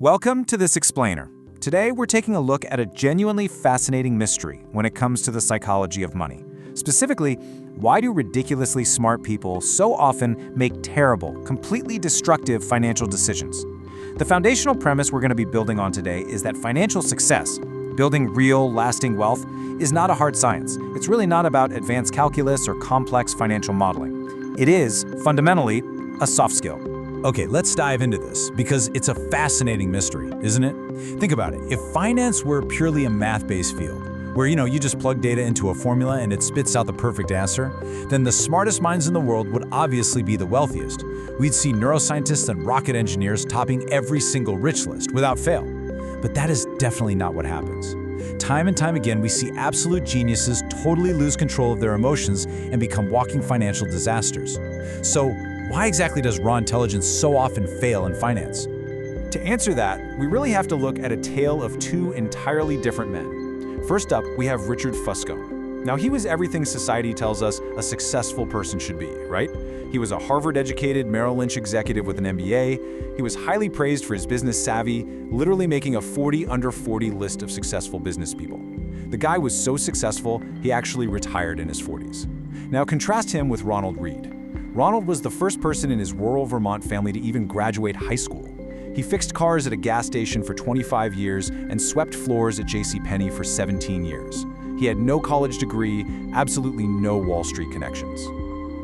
Welcome to This Explainer. Today, we're taking a look at a genuinely fascinating mystery when it comes to the psychology of money. Specifically, why do ridiculously smart people so often make terrible, completely destructive financial decisions? The foundational premise we're going to be building on today is that financial success, building real, lasting wealth, is not a hard science. It's really not about advanced calculus or complex financial modeling. It is, fundamentally, a soft skill. Okay, let's dive into this because it's a fascinating mystery, isn't it? Think about it. If finance were purely a math-based field, where you just plug data into a formula and it spits out the perfect answer, then the smartest minds in the world would obviously be the wealthiest. We'd see neuroscientists and rocket engineers topping every single rich list without fail. But that is definitely not what happens. Time and time again, we see absolute geniuses totally lose control of their emotions and become walking financial disasters. So, why exactly does raw intelligence so often fail in finance? To answer that, we really have to look at a tale of two entirely different men. First up, we have Richard Fusco. Now, he was everything society tells us a successful person should be, right? He was a Harvard-educated Merrill Lynch executive with an MBA. He was highly praised for his business savvy, literally making a 40 under 40 list of successful business people. The guy was so successful, he actually retired in his 40s. Now, contrast him with Ronald Read. Ronald was the first person in his rural Vermont family to even graduate high school. He fixed cars at a gas station for 25 years and swept floors at JCPenney for 17 years. He had no college degree, absolutely no Wall Street connections.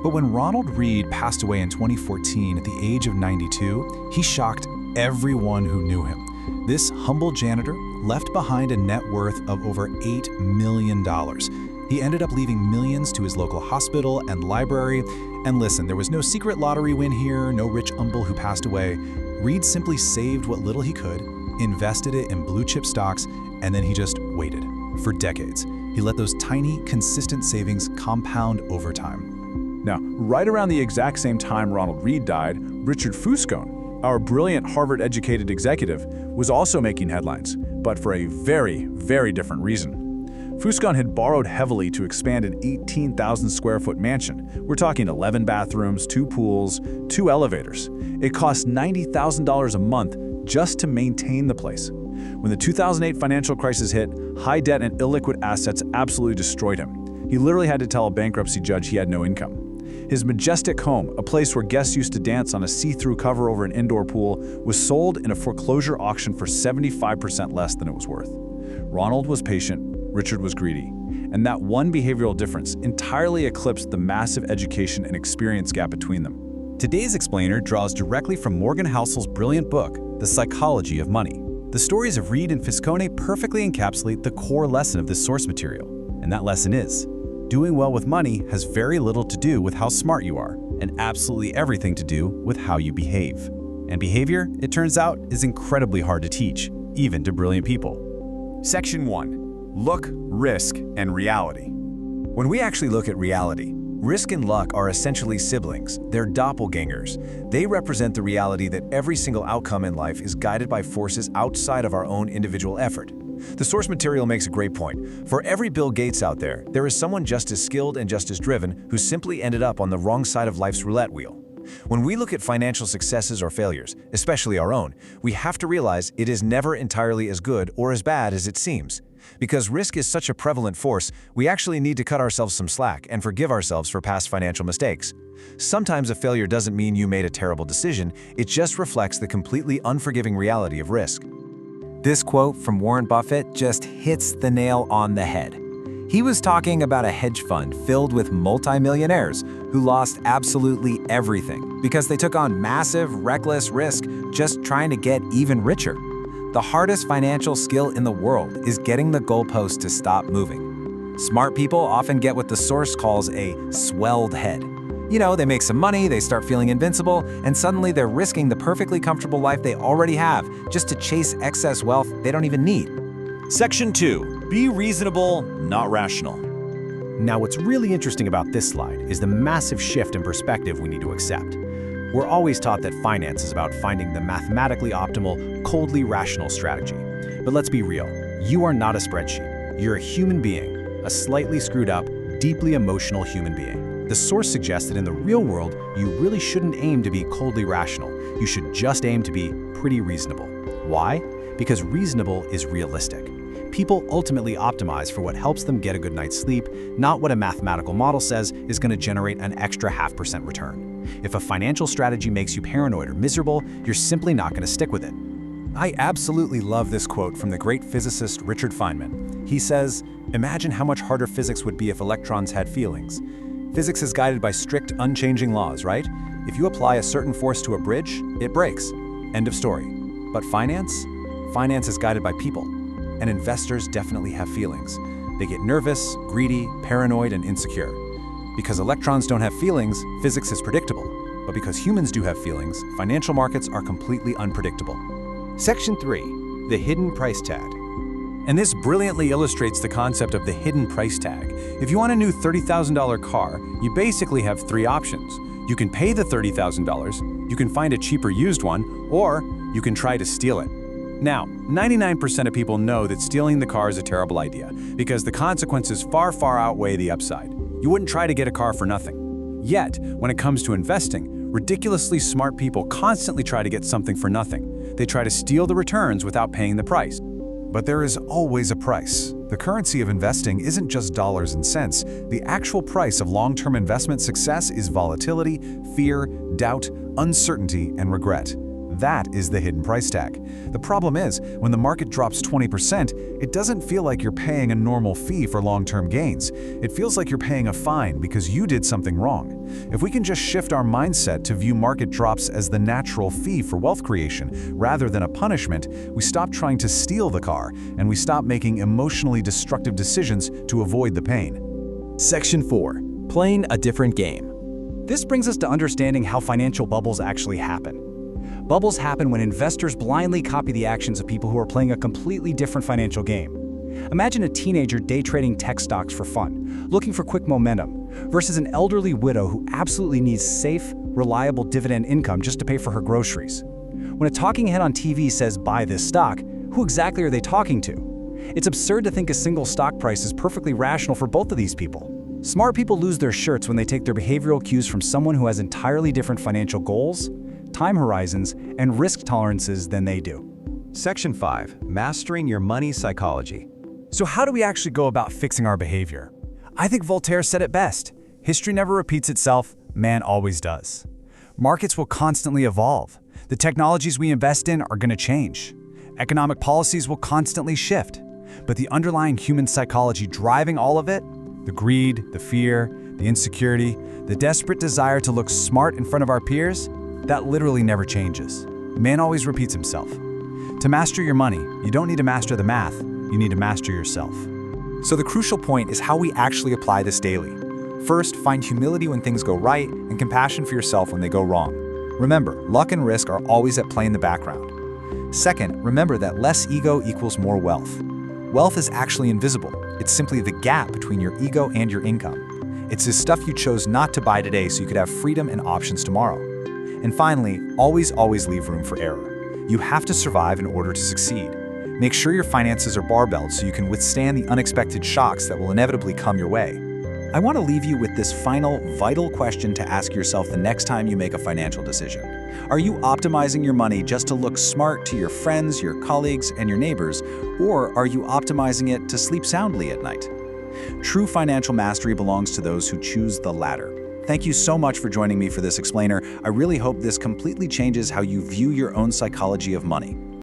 But when Ronald Read passed away in 2014 at the age of 92, he shocked everyone who knew him. This humble janitor left behind a net worth of over $8 million. He ended up leaving millions to his local hospital and library. And listen, there was no secret lottery win here, no rich uncle who passed away. Read simply saved what little he could, invested it in blue chip stocks, and then he just waited. For decades, he let those tiny, consistent savings compound over time. Now, right around the exact same time Ronald Read died, Richard Fusco, our brilliant Harvard-educated executive, was also making headlines, but for a very, very different reason. Fusco had borrowed heavily to expand an 18,000 square foot mansion. We're talking 11 bathrooms, 2 pools, 2 elevators. It cost $90,000 a month just to maintain the place. When the 2008 financial crisis hit, high debt and illiquid assets absolutely destroyed him. He literally had to tell a bankruptcy judge he had no income. His majestic home, a place where guests used to dance on a see-through cover over an indoor pool, was sold in a foreclosure auction for 75% less than it was worth. Ronald was patient, Richard was greedy, and that one behavioral difference entirely eclipsed the massive education and experience gap between them. Today's explainer draws directly from Morgan Housel's brilliant book, The Psychology of Money. The stories of Read and Fusco perfectly encapsulate the core lesson of this source material, and that lesson is, doing well with money has very little to do with how smart you are, and absolutely everything to do with how you behave. And behavior, it turns out, is incredibly hard to teach, even to brilliant people. Section 1. Look, risk, and reality. When we actually look at reality, risk and luck are essentially siblings. They're doppelgangers. They represent the reality that every single outcome in life is guided by forces outside of our own individual effort. The source material makes a great point. For every Bill Gates out there, there is someone just as skilled and just as driven who simply ended up on the wrong side of life's roulette wheel. When we look at financial successes or failures, especially our own, we have to realize it is never entirely as good or as bad as it seems. Because risk is such a prevalent force, we actually need to cut ourselves some slack and forgive ourselves for past financial mistakes. Sometimes a failure doesn't mean you made a terrible decision, it just reflects the completely unforgiving reality of risk. This quote from Warren Buffett just hits the nail on the head. He was talking about a hedge fund filled with multimillionaires who lost absolutely everything because they took on massive, reckless risk just trying to get even richer. The hardest financial skill in the world is getting the goalpost to stop moving. Smart people often get what the source calls a swelled head. They make some money, they start feeling invincible, and suddenly they're risking the perfectly comfortable life they already have just to chase excess wealth they don't even need. Section 2. Be reasonable, not rational. Now, what's really interesting about this slide is the massive shift in perspective we need to accept. We're always taught that finance is about finding the mathematically optimal, coldly rational strategy. But let's be real, you are not a spreadsheet. You're a human being, a slightly screwed up, deeply emotional human being. The source suggests that in the real world, you really shouldn't aim to be coldly rational. You should just aim to be pretty reasonable. Why? Because reasonable is realistic. People ultimately optimize for what helps them get a good night's sleep, not what a mathematical model says is going to generate an extra 0.5% return. If a financial strategy makes you paranoid or miserable, you're simply not going to stick with it. I absolutely love this quote from the great physicist Richard Feynman. He says, "Imagine how much harder physics would be if electrons had feelings. Physics is guided by strict, unchanging laws, right? If you apply a certain force to a bridge, it breaks. End of story. But finance? Finance is guided by people. And investors definitely have feelings. They get nervous, greedy, paranoid, and insecure. Because electrons don't have feelings, physics is predictable. But because humans do have feelings, financial markets are completely unpredictable." Section 3. The hidden price tag. And this brilliantly illustrates the concept of the hidden price tag. If you want a new $30,000 car, you basically have 3 options. You can pay the $30,000, you can find a cheaper used one, or you can try to steal it. Now, 99% of people know that stealing the car is a terrible idea because the consequences far, far outweigh the upside. You wouldn't try to get a car for nothing. Yet, when it comes to investing, ridiculously smart people constantly try to get something for nothing. They try to steal the returns without paying the price. But there is always a price. The currency of investing isn't just dollars and cents. The actual price of long-term investment success is volatility, fear, doubt, uncertainty, and regret. That is the hidden price tag. The problem is, when the market drops 20%, it doesn't feel like you're paying a normal fee for long-term gains. It feels like you're paying a fine because you did something wrong. If we can just shift our mindset to view market drops as the natural fee for wealth creation rather than a punishment, we stop trying to steal the car and we stop making emotionally destructive decisions to avoid the pain. Section 4. Playing a different game. This brings us to understanding how financial bubbles actually happen. Bubbles happen when investors blindly copy the actions of people who are playing a completely different financial game. Imagine a teenager day trading tech stocks for fun, looking for quick momentum, versus an elderly widow who absolutely needs safe, reliable dividend income just to pay for her groceries. When a talking head on TV says, "Buy this stock," who exactly are they talking to? It's absurd to think a single stock price is perfectly rational for both of these people. Smart people lose their shirts when they take their behavioral cues from someone who has entirely different financial goals, time horizons, and risk tolerances than they do. Section 5. Mastering your money psychology. So how do we actually go about fixing our behavior? I think Voltaire said it best. History never repeats itself, man always does. Markets will constantly evolve. The technologies we invest in are going to change. Economic policies will constantly shift. But the underlying human psychology driving all of it, the greed, the fear, the insecurity, the desperate desire to look smart in front of our peers, that literally never changes. Man always repeats himself. To master your money, you don't need to master the math, you need to master yourself. So the crucial point is how we actually apply this daily. First, find humility when things go right and compassion for yourself when they go wrong. Remember, luck and risk are always at play in the background. Second, remember that less ego equals more wealth. Wealth is actually invisible. It's simply the gap between your ego and your income. It's the stuff you chose not to buy today so you could have freedom and options tomorrow. And finally, always leave room for error. You have to survive in order to succeed. Make sure your finances are barbelled so you can withstand the unexpected shocks that will inevitably come your way. I want to leave you with this final, vital question to ask yourself the next time you make a financial decision. Are you optimizing your money just to look smart to your friends, your colleagues, and your neighbors, or are you optimizing it to sleep soundly at night? True financial mastery belongs to those who choose the latter. Thank you so much for joining me for this explainer. I really hope this completely changes how you view your own psychology of money.